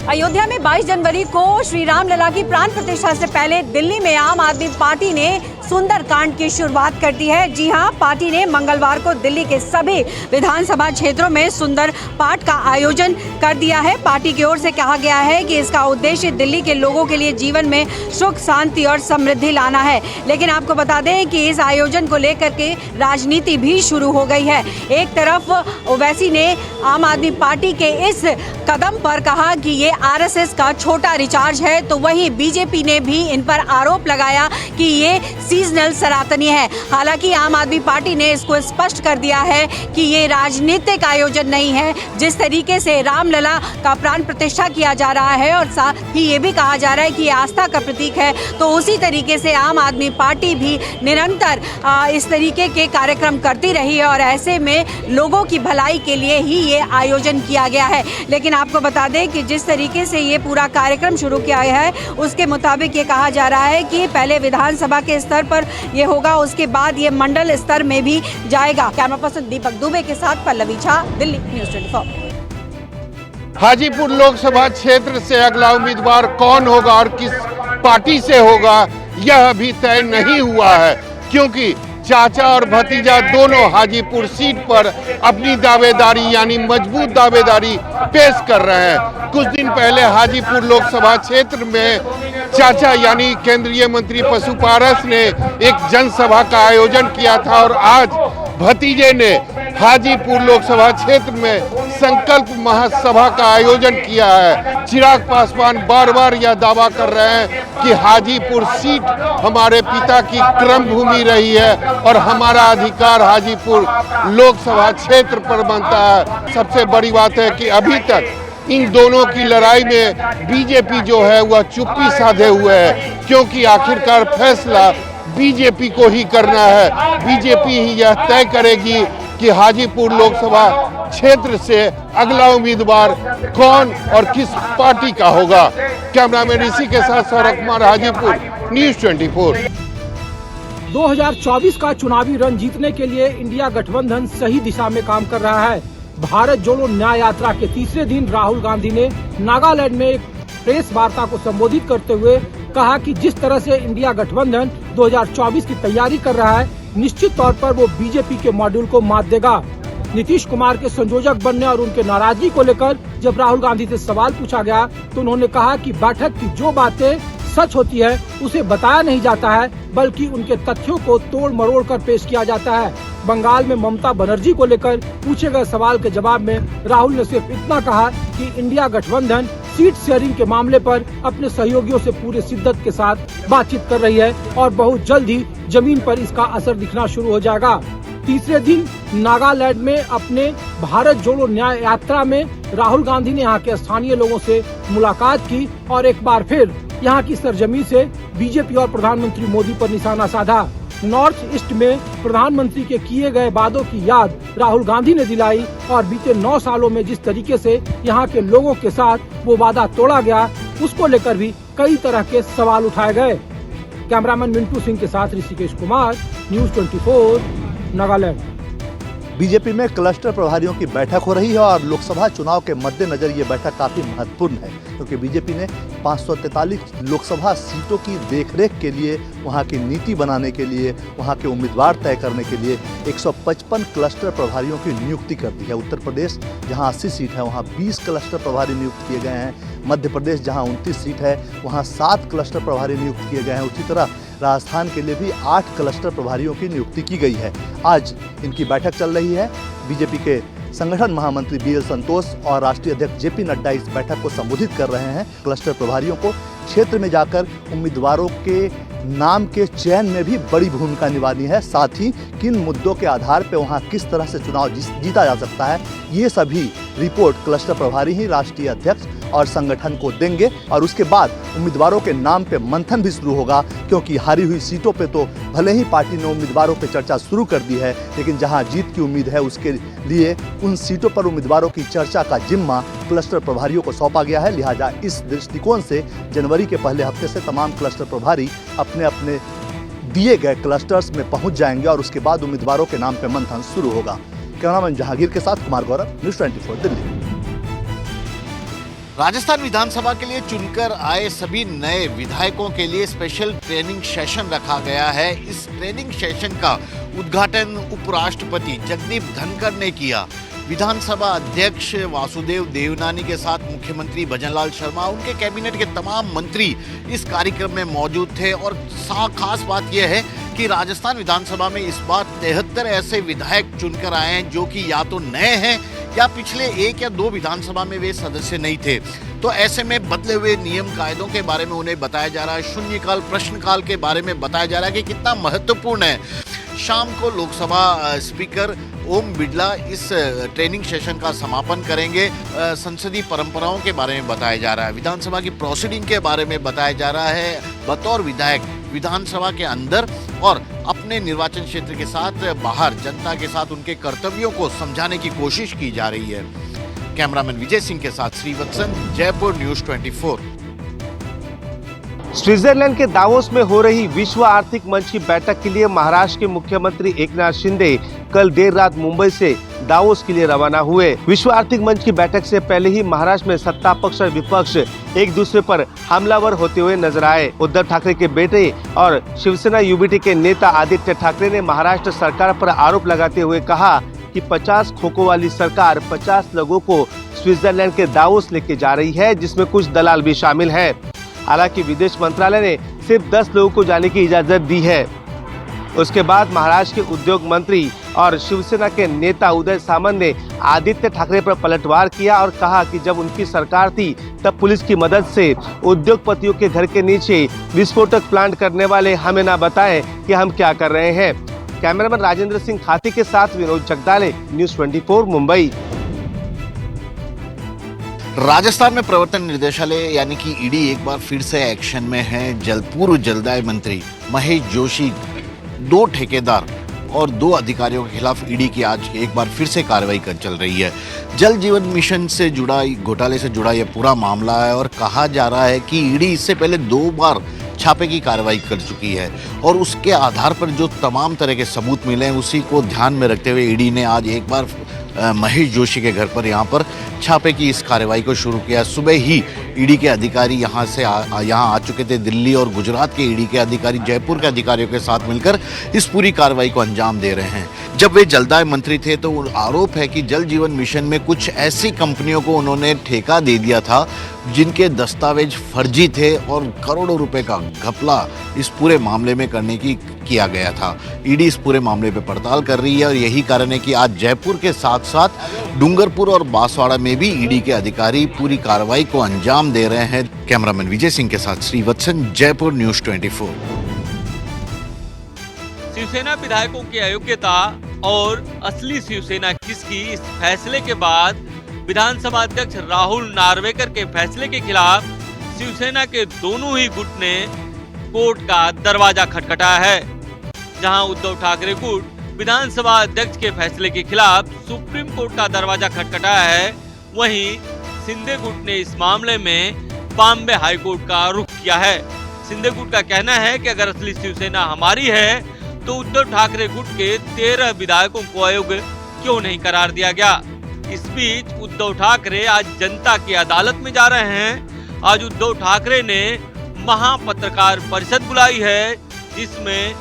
अयोध्या में 22 जनवरी को श्री राम लला की प्राण प्रतिष्ठा से पहले दिल्ली में आम आदमी पार्टी ने सुंदरकांड की शुरुआत कर दी है। जी हां, पार्टी ने मंगलवार को दिल्ली के सभी विधानसभा क्षेत्रों में सुंदर पाठ का आयोजन कर दिया है। पार्टी की ओर से कहा गया है कि इसका उद्देश्य दिल्ली के लोगों के लिए जीवन में सुख, शांति और समृद्धि लाना है। लेकिन आपको बता दें कि इस आयोजन को लेकर के राजनीति भी शुरू हो गई है। एक तरफ ओवैसी ने आम आदमी पार्टी के इस कदम पर कहा कि ये आरएसएस का छोटा रिचार्ज है, तो वहीं बीजेपी ने भी इन पर आरोप लगाया कि ये सीजनल सनातनी है। हालांकि आम आदमी पार्टी ने इसको स्पष्ट कर दिया है कि ये राजनीतिक आयोजन नहीं है। जिस तरीके से रामलला का प्राण प्रतिष्ठा किया जा रहा है और साथ ही ये भी कहा जा रहा है कि ये आस्था का प्रतीक है, तो उसी तरीके से आम आदमी पार्टी भी निरंतर इस तरीके के कार्यक्रम करती रही है और ऐसे में लोगों की भलाई के लिए ही ये आयोजन किया गया है। लेकिन आपको बता दें कि जिस तरीके से ये पूरा कार्यक्रम शुरू किया गया है उसके मुताबिक ये कहा जा रहा है कि पहले विधानसभा के स्तर पर ये होगा, उसके बाद ये मंडल स्तर में भी जाएगा। कैमरा पर्सन दीपक दुबे के साथ पल्लवी झा, दिल्ली न्यूज़ 24। हाजीपुर लोकसभा क्षेत्र से अगला उम्मीदवार कौन होगा और किस पार्टी से होगा यह अभी तय नहीं हुआ है, क्योंकि चाचा और भतीजा दोनों हाजीपुर सीट पर अपनी दावेदारी यानी मजबूत दावेदारी पेश कर रहे हैं। कुछ दिन पहले हाजीपुर लोकसभा क्षेत्र में चाचा यानी केंद्रीय मंत्री पशुपारस ने एक जनसभा का आयोजन किया था और आज भतीजे ने हाजीपुर लोकसभा क्षेत्र में संकल्प महासभा का आयोजन किया है। चिराग पासवान बार बार यह दावा कर रहे हैं कि हाजीपुर सीट हमारे पिता की कर्म भूमि रही है और हमारा अधिकार हाजीपुर लोकसभा क्षेत्र पर बनता है। सबसे बड़ी बात है कि अभी तक इन दोनों की लड़ाई में बीजेपी जो है वह चुप्पी साधे हुए है, क्योंकि आखिरकार फैसला बीजेपी को ही करना है। बीजेपी ही यह तय करेगी कि हाजीपुर लोकसभा क्षेत्र से अगला उम्मीदवार कौन और किस पार्टी का होगा। कैमरामैन ऋषि के साथ सौरभ कुमार, हाजीपुर, न्यूज़ 24। 2024 का चुनावी रण जीतने के लिए इंडिया गठबंधन सही दिशा में काम कर रहा है। भारत जोड़ो न्याय यात्रा के तीसरे दिन राहुल गांधी ने नागालैंड में एक प्रेस वार्ता को संबोधित करते हुए कहा कि जिस तरह से इंडिया गठबंधन 2024 की तैयारी कर रहा है, निश्चित तौर पर वो बीजेपी के मॉड्यूल को मात देगा। नीतीश कुमार के संयोजक बनने और उनके नाराजगी को लेकर जब राहुल गांधी से सवाल पूछा गया तो उन्होंने कहा कि बैठक की जो बातें सच होती है उसे बताया नहीं जाता है, बल्कि उनके तथ्यों को तोड़ मरोड़ कर पेश किया जाता है। बंगाल में ममता बनर्जी को लेकर पूछे गए सवाल के जवाब में राहुल ने सिर्फ इतना कहा कि इंडिया गठबंधन सीट शेयरिंग के मामले पर अपने सहयोगियों से पूरे शिद्दत के साथ बातचीत कर रही है और बहुत जल्द ही जमीन पर इसका असर दिखना शुरू हो जाएगा। तीसरे दिन नागालैंड में अपने भारत जोड़ो न्याय यात्रा में राहुल गांधी ने यहाँ के स्थानीय लोगों से मुलाकात की और एक बार फिर यहाँ की सरजमी से बीजेपी और प्रधानमंत्री मोदी पर निशाना साधा। नॉर्थ ईस्ट में प्रधानमंत्री के किए गए वादों की याद राहुल गांधी ने दिलाई और बीते 9 सालों में जिस तरीके से यहाँ के लोगों के साथ वो वादा तोड़ा गया, उसको लेकर भी कई तरह के सवाल उठाए गए। कैमरामैन मिंटू सिंह के साथ ऋषिकेश कुमार, न्यूज़ 24, नागालैंड। बीजेपी में क्लस्टर प्रभारियों की बैठक हो रही है और लोकसभा चुनाव के मद्देनजर ये बैठक काफी महत्वपूर्ण है, क्योंकि बीजेपी ने 543 लोकसभा सीटों की देखरेख के लिए, वहां की नीति बनाने के लिए, वहां के उम्मीदवार तय करने के लिए 155 क्लस्टर प्रभारियों की नियुक्ति कर दी है। उत्तर प्रदेश जहां 80 सीट है वहां 20 क्लस्टर प्रभारी नियुक्त किए गए हैं। मध्य प्रदेश जहां 29 सीट है वहां 7 क्लस्टर प्रभारी नियुक्त किए गए हैं। उसी तरह राजस्थान के लिए भी 8 क्लस्टर प्रभारियों की नियुक्ति की गई है। आज इनकी बैठक चल रही है। बीजेपी के संगठन महामंत्री BL संतोष और राष्ट्रीय अध्यक्ष JP नड्डा इस बैठक को संबोधित कर रहे हैं। क्लस्टर प्रभारियों को क्षेत्र में जाकर उम्मीदवारों के नाम के चयन में भी बड़ी भूमिका निभानी है, साथ ही किन मुद्दों के आधार पर वहां किस तरह से चुनाव जीता जा सकता है, ये सभी रिपोर्ट क्लस्टर प्रभारी ही राष्ट्रीय अध्यक्ष और संगठन को देंगे। और उसके बाद उम्मीदवारों के नाम पे मंथन भी शुरू होगा, क्योंकि हारी हुई सीटों पे तो भले ही पार्टी ने उम्मीदवारों पे चर्चा शुरू कर दी है, लेकिन जहां जीत की उम्मीद है उसके लिए उन सीटों पर उम्मीदवारों की चर्चा का जिम्मा क्लस्टर प्रभारियों को सौंपा गया है। लिहाजा इस दृष्टिकोण से जनवरी के पहले हफ्ते से तमाम क्लस्टर प्रभारी अपने अपने दिए गए क्लस्टर्स में पहुंच जाएंगे और उसके बाद उम्मीदवारों के नाम पे मंथन शुरू होगा। कैमरामैन जहांगीर के साथ कुमार गौरव, न्यूज़ 24 दिल्ली। राजस्थान विधानसभा के लिए चुनकर आए सभी नए विधायकों के लिए स्पेशल ट्रेनिंग सेशन रखा गया है। इस ट्रेनिंग सेशन का उद्घाटन उपराष्ट्रपति जगदीप धनखड़ ने किया। विधानसभा अध्यक्ष वासुदेव देवनानी के साथ मुख्यमंत्री भजनलाल शर्मा, उनके कैबिनेट के तमाम मंत्री इस कार्यक्रम में मौजूद थे। और खास बात यह है कि राजस्थान विधानसभा में इस बार 73 ऐसे विधायक चुनकर आए हैं जो कि या तो नए हैं या पिछले 1 या 2 विधानसभा में वे सदस्य नहीं थे। तो ऐसे में बदले हुए नियम कायदों के बारे में उन्हें बताया जा रहा है, शून्यकाल प्रश्नकाल के बारे में बताया जा रहा है कि कितना महत्वपूर्ण है। शाम को लोकसभा स्पीकर ओम बिड़ला इस ट्रेनिंग सेशन का समापन करेंगे। संसदीय परंपराओं के बारे में बताया जा रहा है, विधानसभा की प्रोसीडिंग के बारे में बताया जा रहा है। बतौर विधायक विधानसभा के अंदर और अपने निर्वाचन क्षेत्र के साथ बाहर जनता के साथ उनके कर्तव्यों को समझाने की कोशिश की जा रही है। कैमरामैन विजय सिंह के साथ श्रीवत्सन, जयपुर न्यूज़ 24। स्विट्जरलैंड के दावोस में हो रही विश्व आर्थिक मंच की बैठक के लिए महाराष्ट्र के मुख्यमंत्री एकनाथ शिंदे कल देर रात मुंबई से दावोस के लिए रवाना हुए। विश्व आर्थिक मंच की बैठक से पहले ही महाराष्ट्र में सत्ता पक्ष और विपक्ष एक दूसरे पर हमलावर होते हुए नजर आए। उद्धव ठाकरे के बेटे और शिवसेना यूबीटी के नेता आदित्य ठाकरे ने महाराष्ट्र सरकार पर आरोप लगाते हुए कहा कि 50 खोखों वाली सरकार 50 लोगों को स्विट्जरलैंड के दावोस लेके जा रही है, जिसमें कुछ दलाल भी शामिल है। हालांकि विदेश मंत्रालय ने सिर्फ 10 लोगों को जाने की इजाजत दी है। उसके बाद महाराष्ट्र के उद्योग मंत्री और शिवसेना के नेता उदय सामंत ने आदित्य ठाकरे पर पलटवार किया और कहा कि जब उनकी सरकार थी तब पुलिस की मदद से उद्योगपतियों के घर के नीचे विस्फोटक प्लांट करने वाले हमें ना बताएं कि हम क्या कर रहे हैं। कैमरामैन राजेंद्र सिंह खाती के साथ विनोद जगदाले, न्यूज़ 24 मुंबई। राजस्थान में प्रवर्तन निर्देशालय यानी कि ईडी एक बार फिर से एक्शन में है। पूर्व जलदाय मंत्री महेश जोशी, 2 ठेकेदार और 2 अधिकारियों के खिलाफ ईडी की आज एक बार फिर से कार्रवाई कर चल रही है। जल जीवन मिशन से जुड़ा घोटाले से जुड़ा यह पूरा मामला है और कहा जा रहा है कि ईडी इससे पहले 2 बार छापे की कार्रवाई कर चुकी है और उसके आधार पर जो तमाम तरह के सबूत मिले हैं उसी को ध्यान में रखते हुए ईडी ने आज एक बार महेश जोशी के घर पर यहाँ पर छापे की इस कार्रवाई को शुरू किया। सुबह ही ईडी के अधिकारी यहाँ आ चुके थे। दिल्ली और गुजरात के ईडी के अधिकारी जयपुर के अधिकारियों के साथ मिलकर इस पूरी कार्रवाई को अंजाम दे रहे हैं। जब वे जलदाय मंत्री थे तो आरोप है कि जल जीवन मिशन में कुछ ऐसी कंपनियों को उन्होंने ठेका दे दिया था जिनके दस्तावेज फर्जी थे और करोड़ों रुपए का घपला इस पूरे मामले में करने की किया गया था। ईडी इस पूरे मामले पे पड़ताल कर रही है और यही कारण है कि आज जयपुर के साथ साथ डूंगरपुर और बांसवाड़ा में भी ईडी के अधिकारी पूरी कार्रवाई को अंजाम दे रहे हैं। कैमरामैन विजय सिंह के साथ श्रीवत्सन, जयपुर न्यूज़ 24। शिवसेना विधायकों की अयोग्यता और असली शिवसेना किसकी, इस फैसले के बाद विधानसभा अध्यक्ष राहुल नार्वेकर के फैसले के खिलाफ शिवसेना के दोनों ही गुट ने कोर्ट का दरवाजा खटखटाया है। जहां उद्धव ठाकरे गुट विधानसभा अध्यक्ष के फैसले के खिलाफ सुप्रीम कोर्ट का दरवाजा खटखटाया है, वहीं शिंदे गुट ने इस मामले में बॉम्बे हाई कोर्ट का रुख किया है। शिंदे गुट का कहना है कि अगर असली शिवसेना हमारी है तो उद्धव ठाकरे गुट के 13 विधायकों को अयोग्य क्यों नहीं करार दिया गया। इस बीच उद्धव ठाकरे आज जनता की अदालत में जा रहे हैं। आज उद्धव ठाकरे ने महापत्रकार परिषद बुलाई है जिसमें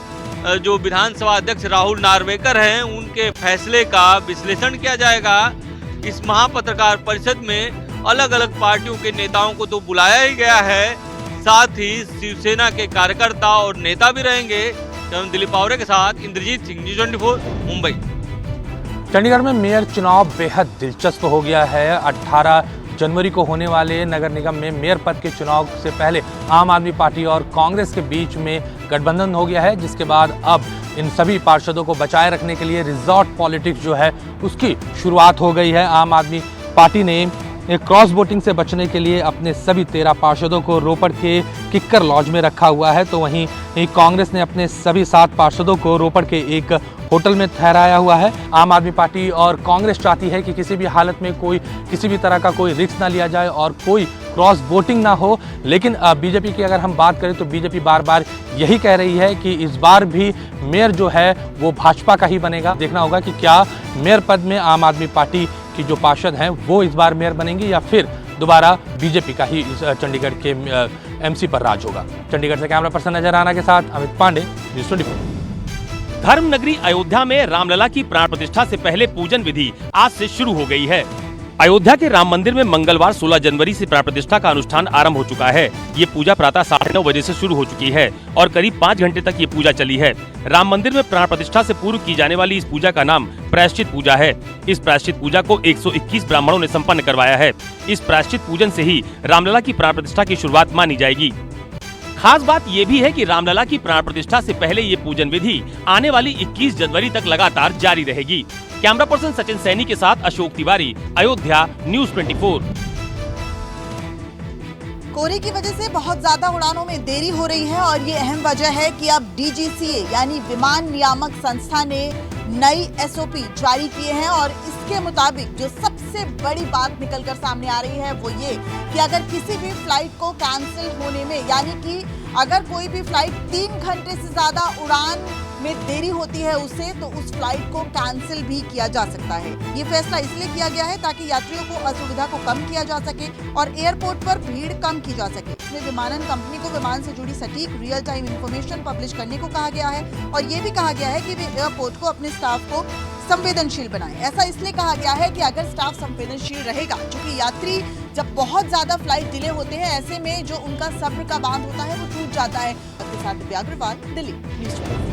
जो विधानसभा अध्यक्ष राहुल नार्वेकर हैं उनके फैसले का विश्लेषण किया जाएगा। इस महापत्रकार परिषद में अलग अलग पार्टियों के नेताओं को तो बुलाया ही गया है, साथ ही शिवसेना के कार्यकर्ता और नेता भी रहेंगे। दिलीप पावरे के साथ इंद्रजीत सिंह, न्यूज़ 24 मुंबई। चंडीगढ़ में मेयर चुनाव बेहद दिलचस्प हो गया है। 18 जनवरी को होने वाले नगर निगम में मेयर पद के चुनाव से पहले आम आदमी पार्टी और कांग्रेस के बीच में गठबंधन हो गया है, जिसके बाद अब इन सभी पार्षदों को बचाए रखने के लिए रिजॉर्ट पॉलिटिक्स जो है उसकी शुरुआत हो गई है। आम आदमी पार्टी ने क्रॉस वोटिंग से बचने के लिए अपने सभी 13 पार्षदों को रोपड़ के किक्कर लॉज में रखा हुआ है, तो वहीं कांग्रेस ने अपने सभी 7 पार्षदों को रोपड़ के एक होटल में ठहराया हुआ है। आम आदमी पार्टी और कांग्रेस चाहती है कि किसी भी हालत में किसी भी तरह का कोई रिस्क ना लिया जाए और कोई क्रॉस वोटिंग ना हो। लेकिन बीजेपी की अगर हम बात करें तो बीजेपी बार बार यही कह रही है कि इस बार भी मेयर जो है वो भाजपा का ही बनेगा। देखना होगा कि क्या मेयर पद में आम आदमी पार्टी की जो पार्षद हैं वो इस बार मेयर बनेंगे या फिर दोबारा बीजेपी का ही इस चंडीगढ़ के एमसी पर राज होगा। चंडीगढ़ से कैमरा पर्सन नजर राणा के साथ अमित पांडे, न्यूज़ 24। धर्म नगरी अयोध्या में रामलला की प्राण प्रतिष्ठा से पहले पूजन विधि आज से शुरू हो गई है। अयोध्या के राम मंदिर में मंगलवार 16 जनवरी से प्राण प्रतिष्ठा का अनुष्ठान आरंभ हो चुका है। ये पूजा प्रातः 9:30 बजे से शुरू हो चुकी है और करीब 5 घंटे तक ये पूजा चली है। राम मंदिर में प्राण प्रतिष्ठा से पूर्व की जाने वाली इस पूजा का नाम प्रायश्चित पूजा है। इस प्रायश्चित पूजा को 121 ब्राह्मणों ने संपन्न करवाया है। इस प्रायश्चित पूजन से ही रामलला की प्राण प्रतिष्ठा की शुरुआत मानी जाएगी। खास बात ये भी है कि रामलला की प्राण प्रतिष्ठा से पहले ये पूजन विधि आने वाली 21 जनवरी तक लगातार जारी रहेगी। कैमरा पर्सन सचिन सैनी के साथ अशोक तिवारी, अयोध्या, न्यूज़ 24। कोहरे की वजह से बहुत ज्यादा उड़ानों में देरी हो रही है और ये अहम वजह है कि अब डीजीसीए यानी विमान नियामक संस्था ने नई एसओपी जारी किए हैं और इसके मुताबिक जो सबसे बड़ी बात निकलकर सामने आ रही है वो ये कि अगर किसी भी फ्लाइट को कैंसिल होने में यानी कि अगर कोई भी फ्लाइट 3 घंटे से ज्यादा उड़ान में देरी होती है उसे तो उस फ्लाइट को कैंसिल भी किया जा सकता है। ये फैसला इसलिए किया गया है ताकि यात्रियों को असुविधा को कम किया जा सके और एयरपोर्ट पर भीड़ कम की जा सके। इसमें विमानन कंपनी को विमान से जुड़ी सटीक रियल टाइम इंफॉर्मेशन पब्लिश करने को कहा गया है और ये भी कहा गया है कि वे एयरपोर्ट को अपने स्टाफ को संवेदनशील बनाएं। ऐसा इसलिए कहा गया है कि अगर स्टाफ संवेदनशील रहेगा, क्योंकि यात्री जब बहुत ज्यादा फ्लाइट डिले होते हैं ऐसे में जो उनका सब्र का बांध होता है वो टूट जाता है। आपके साथ दिव्या अग्रवाल, दिल्ली, न्यूज़ 24।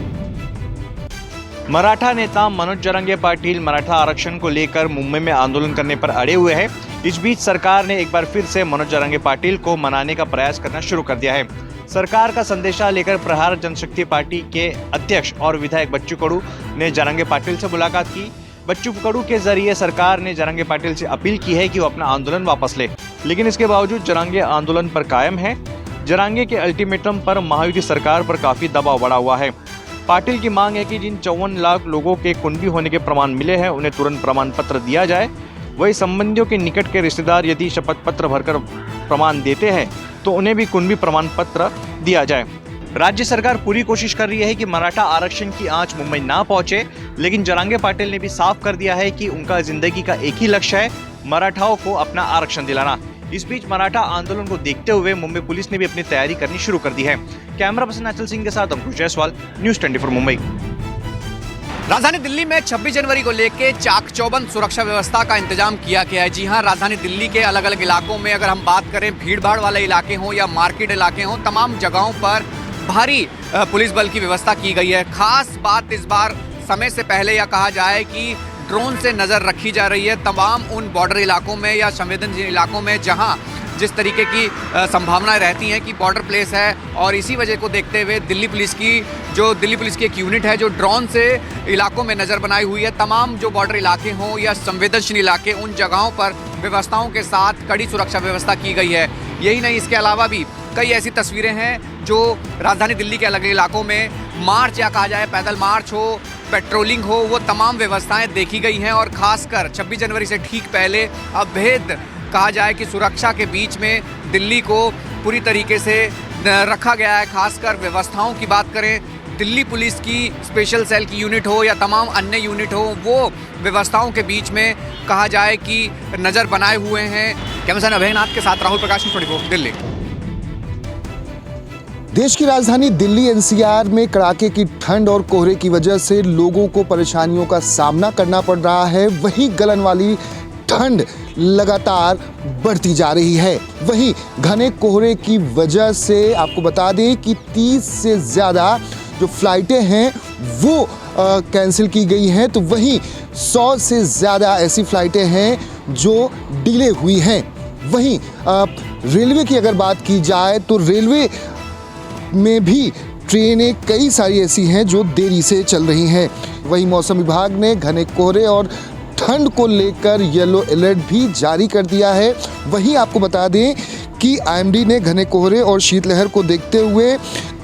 मराठा नेता मनोज जरंगे पाटिल मराठा आरक्षण को लेकर मुंबई में आंदोलन करने पर अड़े हुए हैं। इस बीच सरकार ने एक बार फिर से मनोज जरंगे पाटिल को मनाने का प्रयास करना शुरू कर दिया है। सरकार का संदेशा लेकर प्रहार जनशक्ति पार्टी के अध्यक्ष और विधायक बच्चू कडू ने जरंगे पाटिल से मुलाकात की। बच्चू कडू के जरिए सरकार ने जरंगे पाटिल से अपील की है कि वो अपना आंदोलन वापस ले, लेकिन इसके बावजूद जरंगे आंदोलन पर कायम है। जरंगे के अल्टीमेटम पर महायुति सरकार पर काफी दबाव बढ़ा हुआ है। पाटिल की मांग है कि जिन 54 लाख लोगों के कुंडली होने के प्रमाण मिले हैं उन्हें तुरंत प्रमाण पत्र दिया जाए। वही संबंधियों के निकट के रिश्तेदार यदि शपथ पत्र भरकर प्रमाण देते हैं तो उन्हें भी कुंडली प्रमाण पत्र दिया जाए। राज्य सरकार पूरी कोशिश कर रही है कि मराठा आरक्षण की आंच मुंबई ना पहुंचे, लेकिन जरंगे पाटिल ने भी साफ कर दिया है कि उनका जिंदगी का एक ही लक्ष्य है, मराठाओं को अपना आरक्षण दिलाना। इस बीच मराठा आंदोलन को देखते हुए मुंबई पुलिस ने भी अपनी तैयारी करनी शुरू कर दी है। कैमरा पर्सन अचल सिंह के साथ अंकुश जायसवाल, न्यूज़ 24 मुंबई। राजधानी दिल्ली में 26 जनवरी को लेकर चाक चौबंद सुरक्षा व्यवस्था का इंतजाम किया गया है। जी हां, राजधानी दिल्ली के अलग अलग इलाकों में अगर हम बात करें, भीड़ भाड़ वाले इलाके हों या मार्केट इलाके हों, तमाम जगहों पर भारी पुलिस बल की व्यवस्था की गई है। खास बात इस बार समय से पहले या कहा जाए कि ड्रोन से नज़र रखी जा रही है तमाम उन बॉर्डर इलाकों में या संवेदनशील इलाकों में जहां जिस तरीके की संभावनाएं रहती हैं कि बॉर्डर प्लेस है, और इसी वजह को देखते हुए दिल्ली पुलिस की एक यूनिट है जो ड्रोन से इलाकों में नज़र बनाई हुई है। तमाम जो बॉर्डर इलाके हों या संवेदनशील इलाके, उन जगहों पर व्यवस्थाओं के साथ कड़ी सुरक्षा व्यवस्था की गई है। यही नहीं, इसके अलावा भी कई ऐसी तस्वीरें हैं जो राजधानी दिल्ली के अलग अलग इलाकों में मार्च या कहा जाए पैदल मार्च हो, पेट्रोलिंग हो, वो तमाम व्यवस्थाएं देखी गई हैं। और खासकर 26 जनवरी से ठीक पहले अभेद कहा जाए कि सुरक्षा के बीच में दिल्ली को पूरी तरीके से रखा गया है। खासकर व्यवस्थाओं की बात करें, दिल्ली पुलिस की स्पेशल सेल की यूनिट हो या तमाम अन्य यूनिट हो, वो व्यवस्थाओं के बीच में कहा जाए कि नज़र बनाए हुए हैं। कैमरामैन अभयनाथ के साथ राहुल प्रकाश, 24 दिल्ली। देश की राजधानी दिल्ली एनसीआर में कड़ाके की ठंड और कोहरे की वजह से लोगों को परेशानियों का सामना करना पड़ रहा है। वहीं गलन वाली ठंड लगातार बढ़ती जा रही है। वहीं घने कोहरे की वजह से आपको बता दें कि 30 से ज़्यादा जो फ्लाइटें हैं वो कैंसिल की गई हैं, तो वहीं 100 से ज़्यादा ऐसी फ्लाइटें हैं जो डिले हुई हैं। वहीं रेलवे की अगर बात की जाए तो रेलवे में भी ट्रेनें कई सारी ऐसी हैं जो देरी से चल रही हैं। वहीं मौसम विभाग ने घने कोहरे और ठंड को लेकर येलो अलर्ट भी जारी कर दिया है। वहीं आपको बता दें कि आईएमडी ने घने कोहरे और शीतलहर को देखते हुए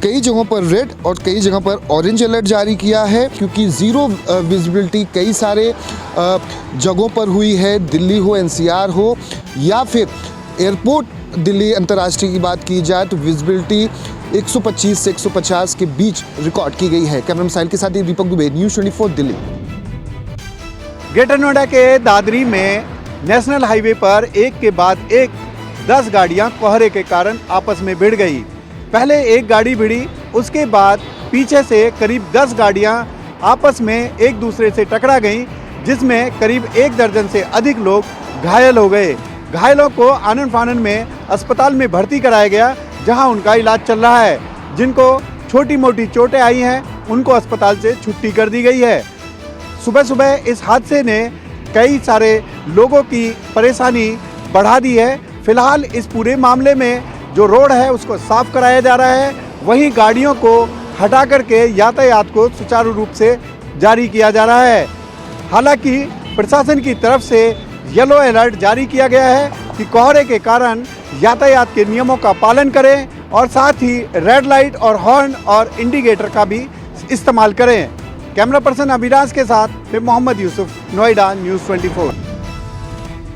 कई जगहों पर रेड और कई जगहों पर ऑरेंज अलर्ट जारी किया है, क्योंकि ज़ीरो विजिबिलिटी कई सारे जगहों पर हुई है। दिल्ली हो, एनसीआर हो या फिर एयरपोर्ट दिल्ली अंतर्राष्ट्रीय की बात की जाए तो विजिबिलिटी 125 से 150 के बीच रिकॉर्ड की गई है। कैमरा साहिल के साथ दीपक दुबे, न्यूज़ 24 दिल्ली। ग्रेटर नोएडा के दादरी में नेशनल हाईवे पर एक के बाद एक 10 गाड़ियां कोहरे के कारण आपस में भिड़ गई। पहले एक गाड़ी भिड़ी, उसके बाद पीछे से करीब 10 गाड़ियां आपस में एक दूसरे से टकरा गईं, जिसमें करीब 1 दर्जन से अधिक लोग घायल हो गए। घायलों को आनन फानन में अस्पताल में भर्ती कराया गया, जहां उनका इलाज चल रहा है। जिनको छोटी मोटी चोटें आई हैं, उनको अस्पताल से छुट्टी कर दी गई है। सुबह सुबह इस हादसे ने कई सारे लोगों की परेशानी बढ़ा दी है। फिलहाल इस पूरे मामले में जो रोड है उसको साफ कराया जा रहा है, वहीं गाड़ियों को हटा करके यातायात को सुचारू रूप से जारी किया जा रहा है। हालांकि प्रशासन की तरफ से येलो अलर्ट जारी किया गया है कि कोहरे के कारण यातायात के नियमों का पालन करें और साथ ही रेड लाइट और हॉर्न और इंडिकेटर का भी इस्तेमाल करें। कैमरा पर्सन अभिलाष के साथ मैं मोहम्मद यूसुफ, नोएडा, न्यूज़ 24।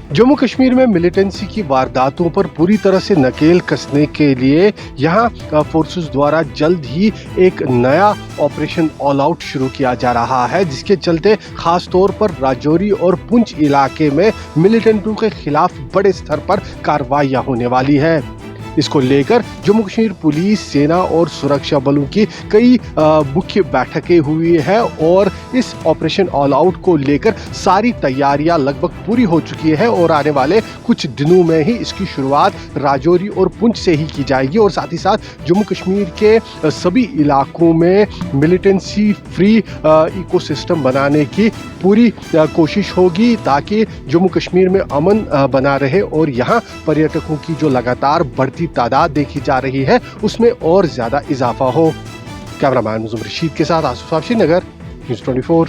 जम्मू कश्मीर में मिलिटेंसी की वारदातों पर पूरी तरह से नकेल कसने के लिए यहां फोर्सेस द्वारा जल्द ही एक नया ऑपरेशन ऑल आउट शुरू किया जा रहा है, जिसके चलते खास तौर पर राजौरी और पुंछ इलाके में मिलिटेंटों के खिलाफ बड़े स्तर पर कार्रवाइयां होने वाली है। इसको लेकर जम्मू कश्मीर पुलिस, सेना और सुरक्षा बलों की कई मुख्य बैठकें हुई है और इस ऑपरेशन ऑल आउट को लेकर सारी तैयारियां लगभग पूरी हो चुकी है और आने वाले कुछ दिनों में ही इसकी शुरुआत राजौरी और पुंछ से ही की जाएगी। और साथ ही साथ जम्मू कश्मीर के सभी इलाकों में मिलिटेंसी फ्री इकोसिस्टम बनाने की पूरी कोशिश होगी, ताकि जम्मू कश्मीर में अमन बना रहे और यहाँ पर्यटकों की जो लगातार बढ़ती तादाद देखी जा रही है उसमें और ज्यादा इजाफा हो। कैमरामैन मुज़म्मिल रशीद के साथ आसिफ साहब, श्रीनगर, न्यूज़ 24।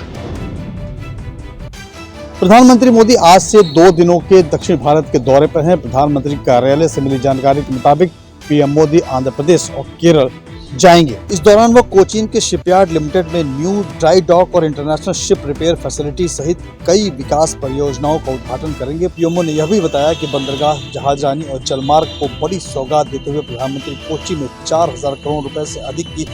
प्रधानमंत्री मोदी आज से 2 दिनों के दक्षिण भारत के दौरे पर हैं। प्रधानमंत्री कार्यालय से मिली जानकारी के मुताबिक पीएम मोदी आंध्र प्रदेश और केरल जाएंगे। इस दौरान वो कोचीन के शिपयार्ड लिमिटेड में न्यू ड्राई डॉक और इंटरनेशनल शिप रिपेयर फैसिलिटी सहित कई विकास परियोजनाओं का उद्घाटन करेंगे। पीएमओ ने यह भी बताया कि बंदरगाह, जहाजरानी और जलमार्ग को बड़ी सौगात देते हुए प्रधानमंत्री कोच्चि में 4000 करोड़ रुपए से अधिक की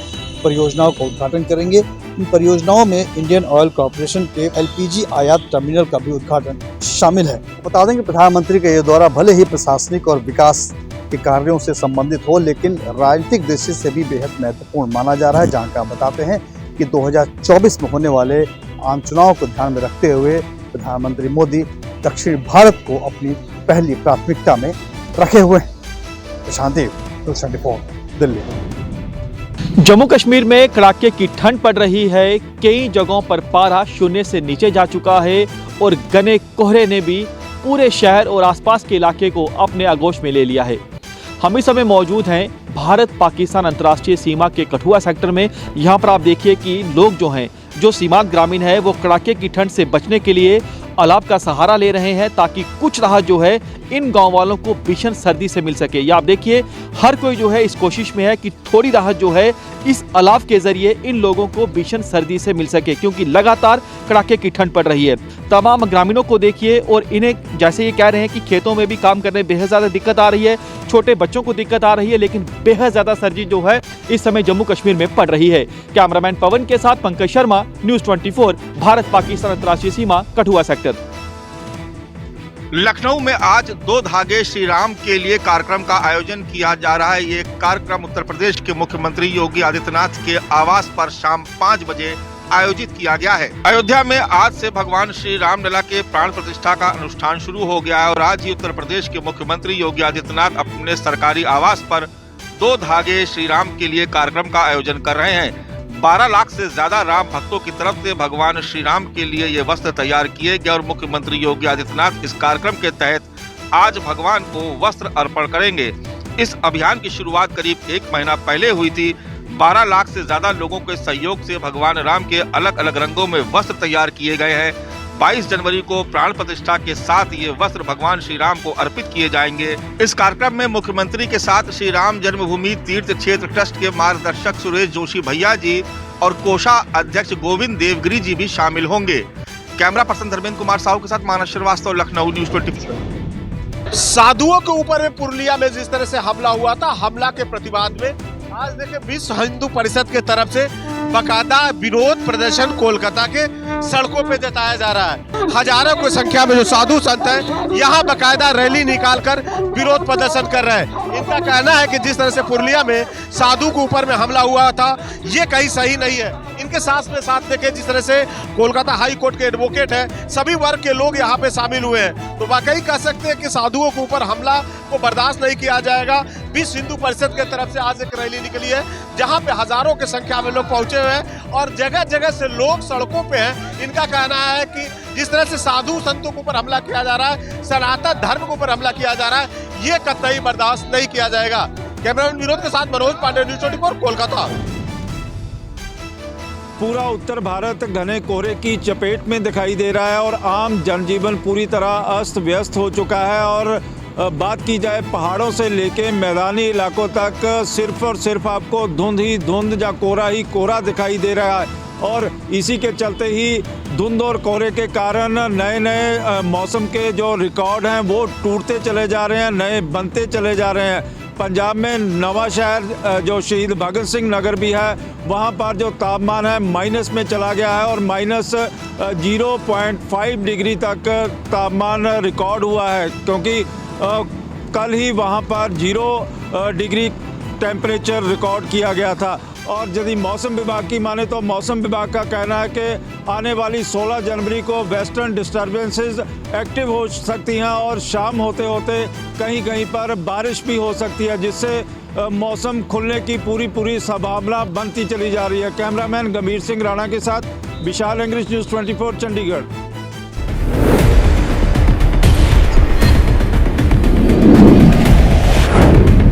परियोजनाओं का उद्घाटन करेंगे। इन परियोजनाओं में इंडियन ऑयल कॉर्पोरेशन के LPG आयात टर्मिनल का भी उद्घाटन शामिल है। बता दें कि प्रधानमंत्री का यह दौरा भले ही प्रशासनिक और विकास के कार्यों से संबंधित हो, लेकिन राजनीतिक दृष्टि से भी बेहद महत्वपूर्ण माना जा रहा है। जानकार बताते हैं कि 2024 में होने वाले आम चुनाव को ध्यान में रखते हुए प्रधानमंत्री मोदी दक्षिण भारत को अपनी पहली प्राथमिकता में रखे हुए हैं। प्रशांत देव, न्यूज़ 24, दिल्ली। जम्मू कश्मीर में कड़ाके की ठंड पड़ रही है। कई जगहों पर पारा 0 से नीचे जा चुका है और घने कोहरे ने भी पूरे शहर और आसपास के इलाके को अपने आगोश में ले लिया है। हम इस समय मौजूद हैं भारत पाकिस्तान अंतर्राष्ट्रीय सीमा के कठुआ सेक्टर में। यहाँ पर आप देखिए कि लोग जो हैं, जो सीमांत ग्रामीण है, वो कड़ाके की ठंड से बचने के लिए अलाव का सहारा ले रहे हैं, ताकि कुछ राहत जो है इन गांव वालों को भीषण सर्दी से मिल सके। या आप देखिए, हर कोई जो है इस कोशिश में है कि थोड़ी राहत जो है इस अलाव के जरिए इन लोगों को भीषण सर्दी से मिल सके, क्योंकि लगातार कड़ाके की ठंड पड़ रही है। तमाम ग्रामीणों को देखिए और इन्हें जैसे ये कह रहे हैं कि खेतों में भी काम करने में बेहद ज़्यादा दिक्कत आ रही है, छोटे बच्चों को दिक्कत आ रही है, लेकिन बेहद ज़्यादा सर्दी जो है इस समय जम्मू कश्मीर में पड़ रही है। कैमरामैन पवन के साथ पंकज शर्मा, न्यूज़ 24, भारत पाकिस्तान अंतर्राष्ट्रीय सीमा, कठुआ सेक्टर। लखनऊ में आज 2 धागे श्री राम के लिए कार्यक्रम का आयोजन किया जा रहा है। ये कार्यक्रम उत्तर प्रदेश के मुख्यमंत्री योगी आदित्यनाथ के आवास पर शाम 5 बजे आयोजित किया गया है। अयोध्या में आज से भगवान श्री रामलला के प्राण प्रतिष्ठा का अनुष्ठान शुरू हो गया है और आज ही उत्तर प्रदेश के मुख्यमंत्री योगी आदित्यनाथ अपने सरकारी आवास पर 2 धागे श्री राम के लिए कार्यक्रम का आयोजन कर रहे हैं। 12 लाख से ज्यादा राम भक्तों की तरफ से भगवान श्री राम के लिए ये वस्त्र तैयार किए गए और मुख्यमंत्री योगी आदित्यनाथ इस कार्यक्रम के तहत आज भगवान को वस्त्र अर्पण करेंगे। इस अभियान की शुरुआत करीब 1 महीना पहले हुई थी। 12 लाख से ज्यादा लोगों के सहयोग से भगवान राम के अलग अलग रंगों में वस्त्र तैयार किए गए हैं। 22 जनवरी को प्राण प्रतिष्ठा के साथ ये वस्त्र भगवान श्री राम को अर्पित किए जाएंगे। इस कार्यक्रम में मुख्यमंत्री के साथ श्री राम जन्मभूमि तीर्थ क्षेत्र ट्रस्ट के मार्गदर्शक सुरेश जोशी भैया जी और कोषा अध्यक्ष गोविंद देवगिरी जी भी शामिल होंगे। कैमरा पर्सन धर्मेंद्र कुमार साहू के साथ मानस श्रीवास्तव, लखनऊ, न्यूज़ 24। साधुओं के ऊपर पुरुलिया में जिस तरह से हमला हुआ था, हमला के प्रतिवाद में आज देखिए विश्व हिंदू परिषद के तरफ से बाकायदा विरोध प्रदर्शन कोलकाता के सड़कों पे जताया जा रहा है। हजारों की संख्या में जो साधु संत हैं यहाँ बाकायदा रैली निकालकर विरोध प्रदर्शन कर रहे हैं। इनका कहना है कि जिस तरह से पुरुलिया में साधु के ऊपर में हमला हुआ था ये कहीं सही नहीं है। इनके साथ में साथ देखे जिस तरह से कोलकाता हाई कोर्ट के एडवोकेट हैं, सभी वर्ग के लोग यहाँ पे शामिल हुए हैं। तो वाकई कह सकते हैं कि साधुओं के ऊपर हमला को बर्दाश्त नहीं किया जाएगा। विश्व हिंदू परिषद की तरफ से आज एक रैली निकली है जहाँ पे हजारों की संख्या में लोग पहुंचे हुए हैं और जगह जगह से लोग सड़कों पे हैं। इनका कहना है कि जिस तरह से साधु संतों के ऊपर हमला किया जा रहा है, सनातन धर्म के ऊपर हमला किया जा रहा है, ये कतई बर्दाश्त नहीं किया जाएगा। कैमरामैन विनोद के साथ मनोज पांडे, न्यूज़ 24 कोलकाता। पूरा उत्तर भारत घने कोहरे की चपेट में दिखाई दे रहा है और आम जनजीवन पूरी तरह अस्त व्यस्त हो चुका है। और बात की जाए पहाड़ों से लेके मैदानी इलाकों तक सिर्फ और सिर्फ आपको धुंध ही धुंध या कोहरा ही कोहरा दिखाई दे रहा है। और इसी के चलते ही धुंध और कोहरे के कारण नए नए मौसम के जो रिकॉर्ड हैं वो टूटते चले जा रहे हैं, नए बनते चले जा रहे हैं। पंजाब में नवा शहर जो शहीद भगत सिंह नगर भी है वहाँ पर जो तापमान है माइनस में चला गया है और माइनस 0.5 डिग्री तक तापमान रिकॉर्ड हुआ है, क्योंकि कल ही वहाँ पर 0 डिग्री टेम्परेचर रिकॉर्ड किया गया था। और यदि मौसम विभाग की माने तो मौसम विभाग का कहना है कि आने वाली 16 जनवरी को वेस्टर्न डिस्टर्बेंसेस एक्टिव हो सकती हैं और शाम होते होते कहीं कहीं पर बारिश भी हो सकती है, जिससे मौसम खुलने की पूरी संभावना बनती चली जा रही है। कैमरामैन गंभीर सिंह राणा के साथ विशाल इंग्लिश न्यूज़ 24 चंडीगढ़।